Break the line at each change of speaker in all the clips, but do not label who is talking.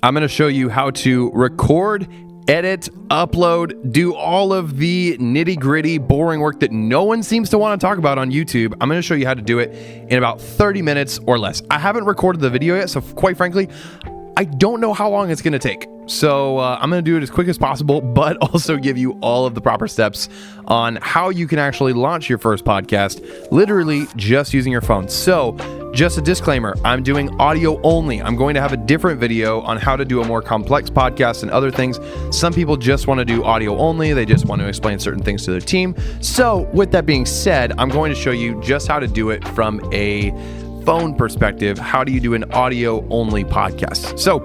I'm going to show you how to record, edit, upload, do all of the nitty-gritty, boring work that no one seems to want to talk about on YouTube. I'm going to show you how to do it in about 30 minutes or less. I haven't recorded the video yet, so quite frankly, I don't know how long it's going to take. So I'm going to do it as quick as possible, but also give you all of the proper steps on how you can actually launch your first podcast, literally just using your phone. So just a disclaimer, I'm doing audio only. I'm going to have a different video on how to do a more complex podcast and other things. Some people just want to do audio only. They just want to explain certain things to their team. So with that being said, I'm going to show you just how to do it from a phone perspective. How do you do an audio only podcast? So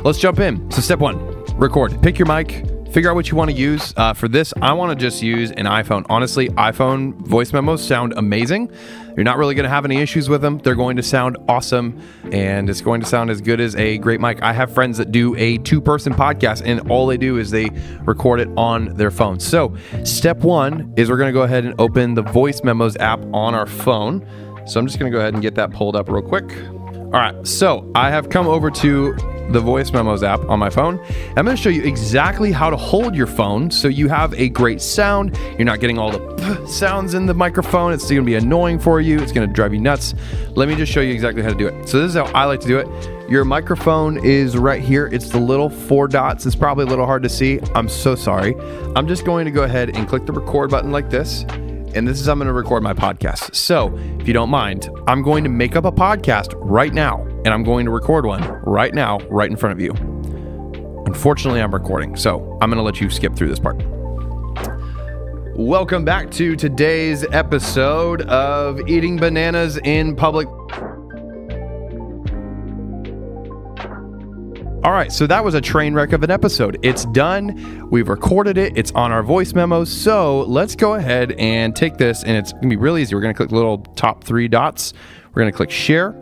let's jump in. So step one, record. Pick your mic, figure out what you want to use. For this, I want to just use an iPhone. Honestly, iPhone voice memos sound amazing. You're not really going to have any issues with them. They're going to sound awesome, and it's going to sound as good as a great mic. I have friends that do a 2-person podcast, and all they do is they record it on their phone. So step one is we're going to go ahead and open the voice memos app on our phone. So I'm just going to go ahead and get that pulled up real quick. All right, so I have come over to the voice memos app on my phone. I'm going to show you exactly how to hold your phone so you have a great sound. You're not getting all the sounds in the microphone. It's going to be annoying for you. It's going to drive you nuts. Let me just show you exactly how to do it. So this is how I like to do it. Your microphone is right here. It's the little 4 dots. It's probably a little hard to see. I'm so sorry. I'm just going to go ahead and click the record button like this. And this is how I'm going to record my podcast. So if you don't mind, I'm going to make up a podcast right now, and I'm going to record one right now, right in front of you. Unfortunately, I'm recording, so I'm going to let you skip through this part. Welcome back to today's episode of Eating Bananas in Public. All right, so that was a train wreck of an episode. It's done. We've recorded it. It's on our voice memos. So let's go ahead and take this, and it's going to be really easy. We're going to click the little top 3 dots. We're going to click share.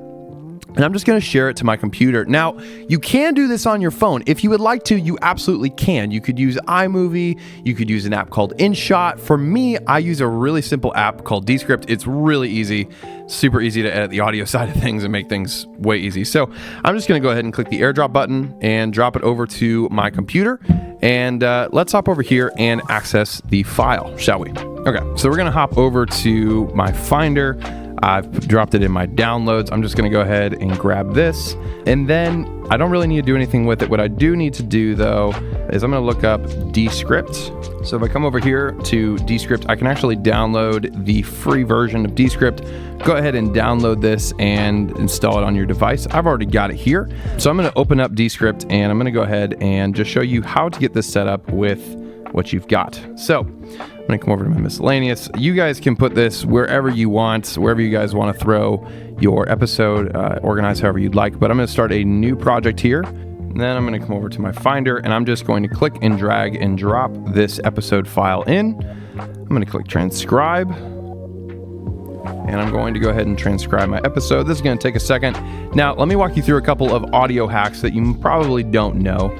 And I'm just going to share it to my computer. Now, you can do this on your phone. If you would like to, you absolutely can. You could use iMovie. You could use an app called InShot. For me, I use a really simple app called Descript. It's really easy, super easy to edit the audio side of things and make things way easy. So I'm just going to go ahead and click the AirDrop button and drop it over to my computer. And let's hop over here and access the file, shall we? Okay, so we're going to hop over to my Finder. I've dropped it in my downloads. I'm just going to go ahead and grab this. And then I don't really need to do anything with it. What I do need to do, though, is I'm going to look up Descript. So if I come over here to Descript, I can actually download the free version of Descript. Go ahead and download this and install it on your device. I've already got it here. So I'm going to open up Descript, and I'm going to go ahead and just show you how to get this set up with what you've got. So I'm going to come over to my miscellaneous. You guys can put this wherever you want, wherever you guys want to throw your episode, organize however you'd like. But I'm going to start a new project here. And then I'm going to come over to my Finder, and I'm just going to click and drag and drop this episode file in. I'm going to click transcribe. And I'm going to go ahead and transcribe my episode. This is going to take a second. Now, let me walk you through a couple of audio hacks that you probably don't know.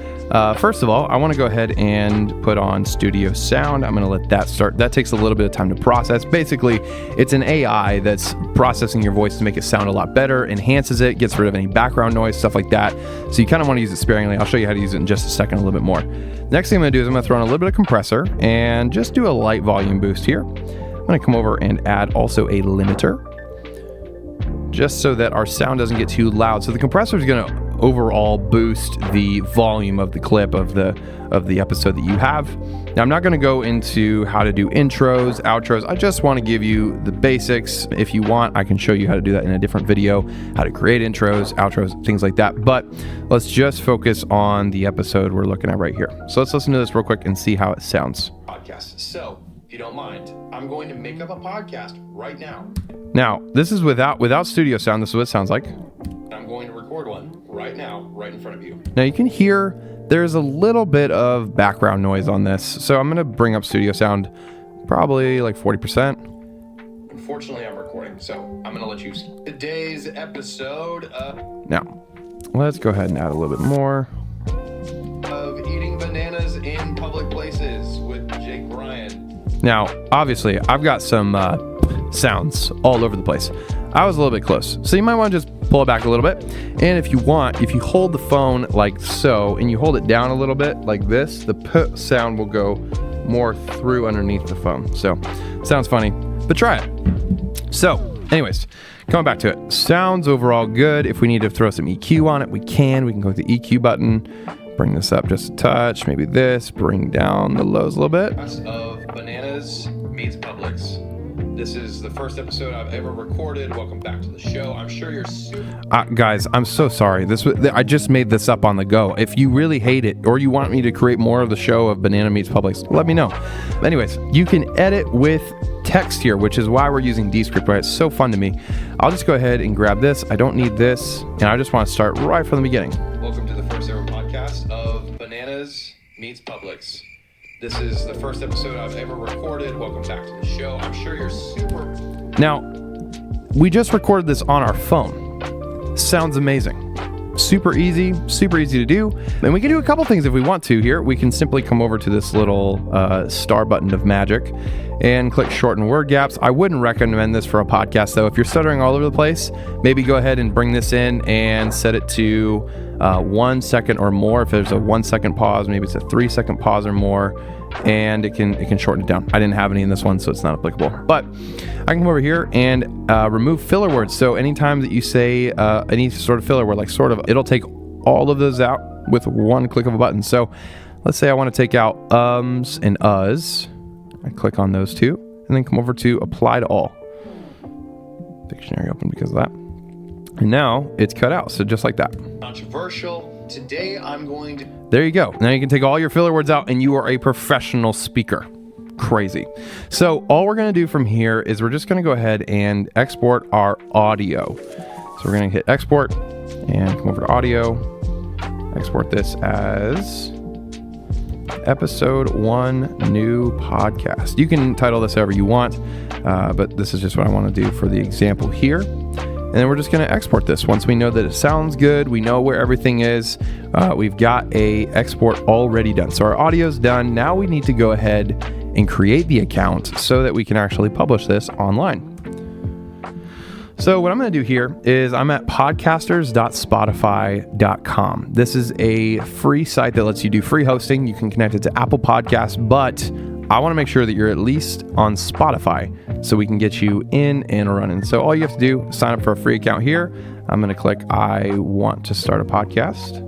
First of all, I want to go ahead and put on studio sound. I'm going to let that start. That takes a little bit of time to process. Basically, it's an AI that's processing your voice to make it sound a lot better, enhances it, gets rid of any background noise, stuff like that. So you kind of want to use it sparingly. I'll show you how to use it in just a second, a little bit more. Next thing I'm going to do is I'm going to throw in a little bit of compressor and just do a light volume boost here. I'm going to come over and add also a limiter, just so that our sound doesn't get too loud. So the compressor is going to overall boost the volume of the clip of the episode that you have. Now, I'm not going to go into how to do intros, outros. I just want to give you the basics. If you want, I can show you how to do that in a different video, how to create intros, outros, things like that. But let's just focus on the episode we're looking at right here. So let's listen to this real quick and see how it sounds. Podcast. So if you don't mind, I'm going to make up a podcast right now. Now, this is without studio sound. This is what it sounds like. I'm going to record one right now, right in front of you. Now you can hear there's a little bit of background noise on this. So I'm going to bring up studio sound, probably like 40%. Unfortunately, I'm recording, so I'm going to let you see today's episode. Now, let's go ahead and add a little bit more. Of Eating Bananas in Public Places with Jake Ryan. Now, obviously, I've got some sounds all over the place. I was a little bit close, so you might want to just pull it back a little bit. And if you want, if you hold the phone like so, and you hold it down a little bit like this, the p sound will go more through underneath the phone. So, sounds funny, but try it. So, anyways, coming back to it. Sounds overall good. If we need to throw some EQ on it, we can. We can go with the EQ button, bring this up just a touch, maybe this, bring down the lows a little bit. Of Bananas Meets Publix. This is the first episode I've ever recorded. Welcome back to the show. I'm sure you're super... guys, I'm so sorry. I just made this up on the go. If you really hate it, or you want me to create more of the show of Banana Meets Publix, let me know. Anyways, you can edit with text here, which is why we're using Descript, right? It's so fun to me. I'll just go ahead and grab this. I don't need this, and I just want to start right from the beginning. Welcome to the first ever podcast of Bananas Meets Publix. This is the first episode I've ever recorded. Welcome back to the show. I'm sure you're super... Now, we just recorded this on our phone. Sounds amazing. Super easy to do. And we can do a couple things if we want to here. We can simply come over to this little star button of magic and click shorten word gaps. I wouldn't recommend this for a podcast though. If you're stuttering all over the place, maybe go ahead and bring this in and set it to 1 second or more. If there's a 1 second pause, maybe it's a 3 second pause or more, and it can shorten it down. I didn't have any in this one, so it's not applicable. But I can come over here and remove filler words. So anytime that you say any sort of filler word, like sort of, it'll take all of those out with one click of a button. So let's say I want to take out ums and uhs. I click on those two, and then come over to apply to all. Dictionary open because of that. And now it's cut out, so just like that. Controversial. Today I'm going to... There you go. Now you can take all your filler words out and you are a professional speaker. Crazy. So all we're going to do from here is we're just going to go ahead and export our audio. So we're going to hit export and come over to audio. Export this as episode 1 new podcast. You can title this however you want, but this is just what I want to do for the example here. And then we're just going to export this. Once we know that it sounds good, we know where everything is, we've got a export already done. So our audio's done. Now we need to go ahead and create the account so that we can actually publish this online. So what I'm going to do here is I'm at podcasters.spotify.com. This is a free site that lets you do free hosting. You can connect it to Apple Podcasts, but I want to make sure that you're at least on Spotify so we can get you in and running. So all you have to do is sign up for a free account here. I'm going to click I want to start a podcast.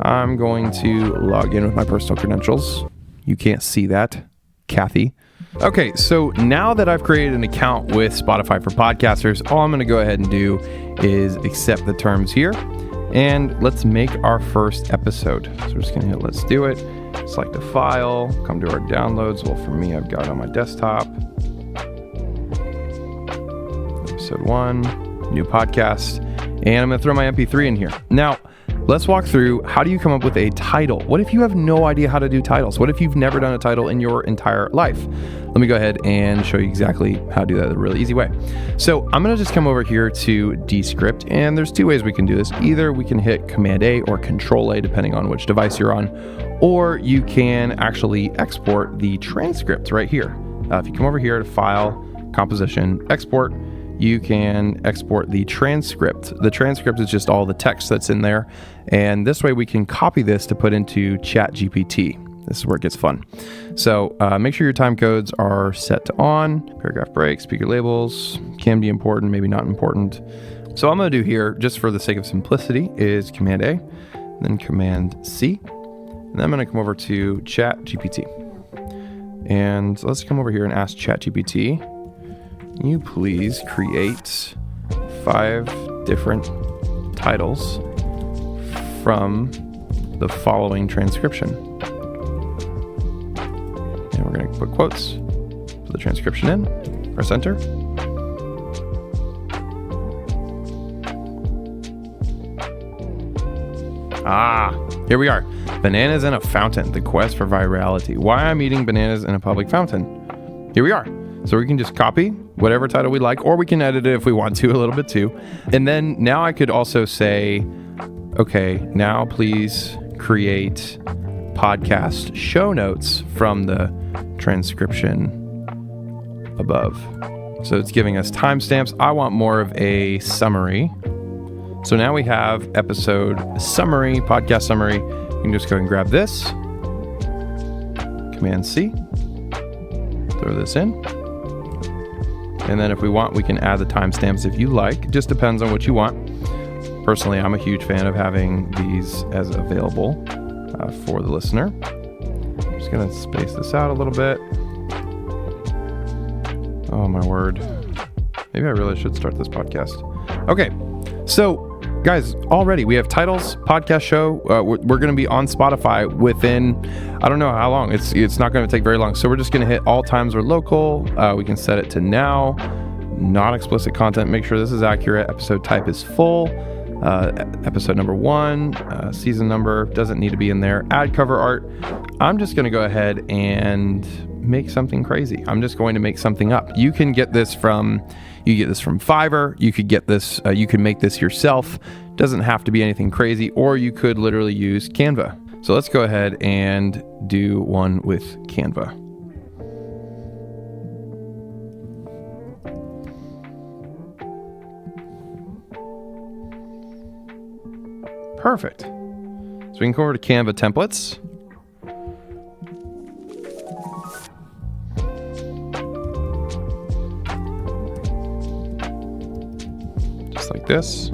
I'm going to log in with my personal credentials. You can't see that, Kathy. Okay, so now that I've created an account with Spotify for podcasters, all I'm going to go ahead and do is accept the terms here. And let's make our first episode. So we're just going to hit let's do it. Select a file, come to our downloads. Well, for me, I've got it on my desktop. Episode 1, new podcast. And I'm going to throw my MP3 in here. Now, let's walk through how do you come up with a title? What if you have no idea how to do titles? What if you've never done a title in your entire life? Let me go ahead and show you exactly how to do that in a really easy way. So I'm going to just come over here to Descript, and there's two ways we can do this. Either we can hit Command A or Control A, depending on which device you're on, or you can actually export the transcript right here. If you come over here to File, Composition, Export, you can export the transcript. The transcript is just all the text that's in there. And this way we can copy this to put into ChatGPT. This is where it gets fun. So make sure your time codes are set to on. Paragraph breaks, speaker labels, can be important, maybe not important. So what I'm going to do here, just for the sake of simplicity, is Command A, then Command C. And then I'm going to come over to ChatGPT. And let's come over here and ask ChatGPT, can you please create 5 different titles from the following transcription? And we're going to put quotes, put the transcription in, press enter. Here we are. Bananas in a fountain, the quest for virality. Why I'm eating bananas in a public fountain. Here we are. So we can just copy whatever title we like, or we can edit it if we want to a little bit too. And then now I could also say, okay, now please create podcast show notes from the transcription above. So it's giving us timestamps. I want more of a summary. So now we have episode summary, podcast summary. You can just go and grab this, Command C, throw this in. And then if we want, we can add the timestamps if you like. It just depends on what you want. Personally, I'm a huge fan of having these as available for the listener. I'm just gonna space this out a little bit. Oh my word. Maybe I really should start this podcast. Okay, so guys, already we have titles, podcast show. We're going to be on Spotify within, I don't know how long. It's not going to take very long. So we're just going to hit all times are local. We can set it to now, not explicit content. Make sure this is accurate. Episode type is full. Episode number 1, season number doesn't need to be in there. Add cover art. I'm just going to go ahead and make something crazy. I'm just going to make something up. You can get this from Fiverr. You could get this, you can make this yourself. Doesn't have to be anything crazy, or you could literally use Canva. So let's go ahead and do one with Canva. Perfect. So we can go over to Canva templates. Just like this.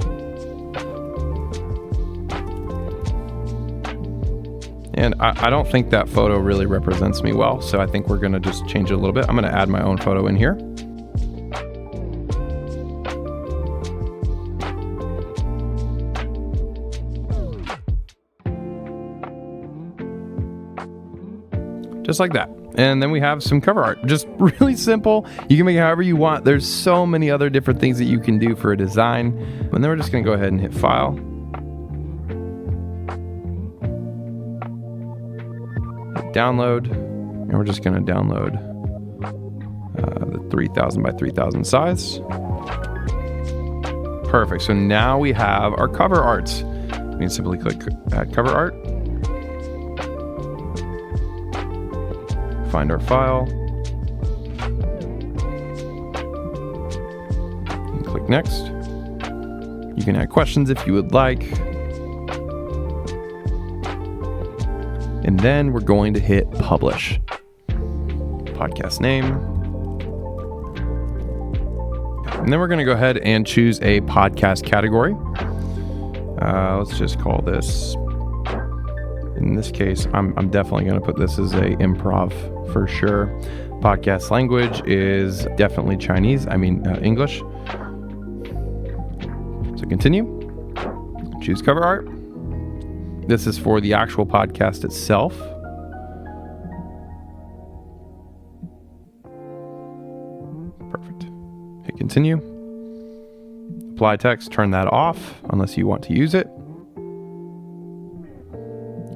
And I don't think that photo really represents me well, so I think we're going to just change it a little bit. I'm going to add my own photo in here. Just like that. And then we have some cover art. Just really simple. You can make it however you want. There's so many other different things that you can do for a design. And then we're just going to go ahead and hit File. Hit Download. And we're just going to download the 3000 by 3000 size. Perfect. So now we have our cover art. We can simply click Add Cover Art. Find our file. And click Next. You can add questions if you would like. And then we're going to hit Publish. Podcast name. And then we're going to go ahead and choose a podcast category. Let's just call this, in this case, I'm definitely going to put this as a improv for sure. Podcast language is definitely Chinese. English. So continue. Choose cover art. This is for the actual podcast itself. Perfect. Hit continue. Apply text, turn that off unless you want to use it.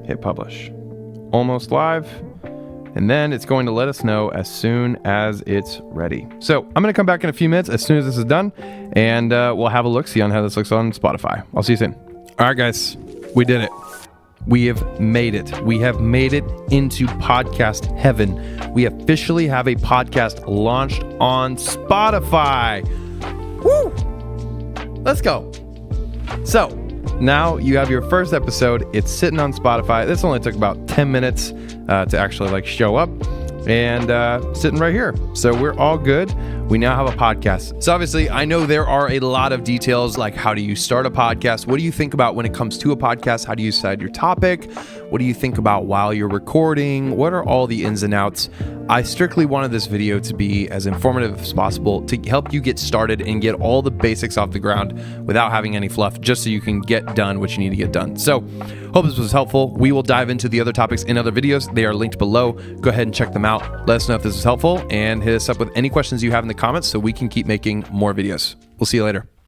Hit publish. Almost live. And then it's going to let us know as soon as it's ready. So I'm going to come back in a few minutes as soon as this is done, and we'll have a look-see on how this looks on Spotify. I'll see you soon. All right, guys, we did it. We have made it. We have made it into podcast heaven. We officially have a podcast launched on Spotify. Woo! Let's go. So now you have your first episode. It's sitting on Spotify. This only took about 10 minutes to actually show up, and sitting right here. So we're all good. We now have a podcast. So obviously, I know there are a lot of details, like how do you start a podcast? What do you think about when it comes to a podcast? How do you decide your topic? What do you think about while you're recording? What are all the ins and outs? I strictly wanted this video to be as informative as possible to help you get started and get all the basics off the ground without having any fluff, just so you can get done what you need to get done. So hope this was helpful. We will dive into the other topics in other videos. They are linked below. Go ahead and check them out. Let us know if this was helpful, and hit us up with any questions you have in the comments so we can keep making more videos. We'll see you later.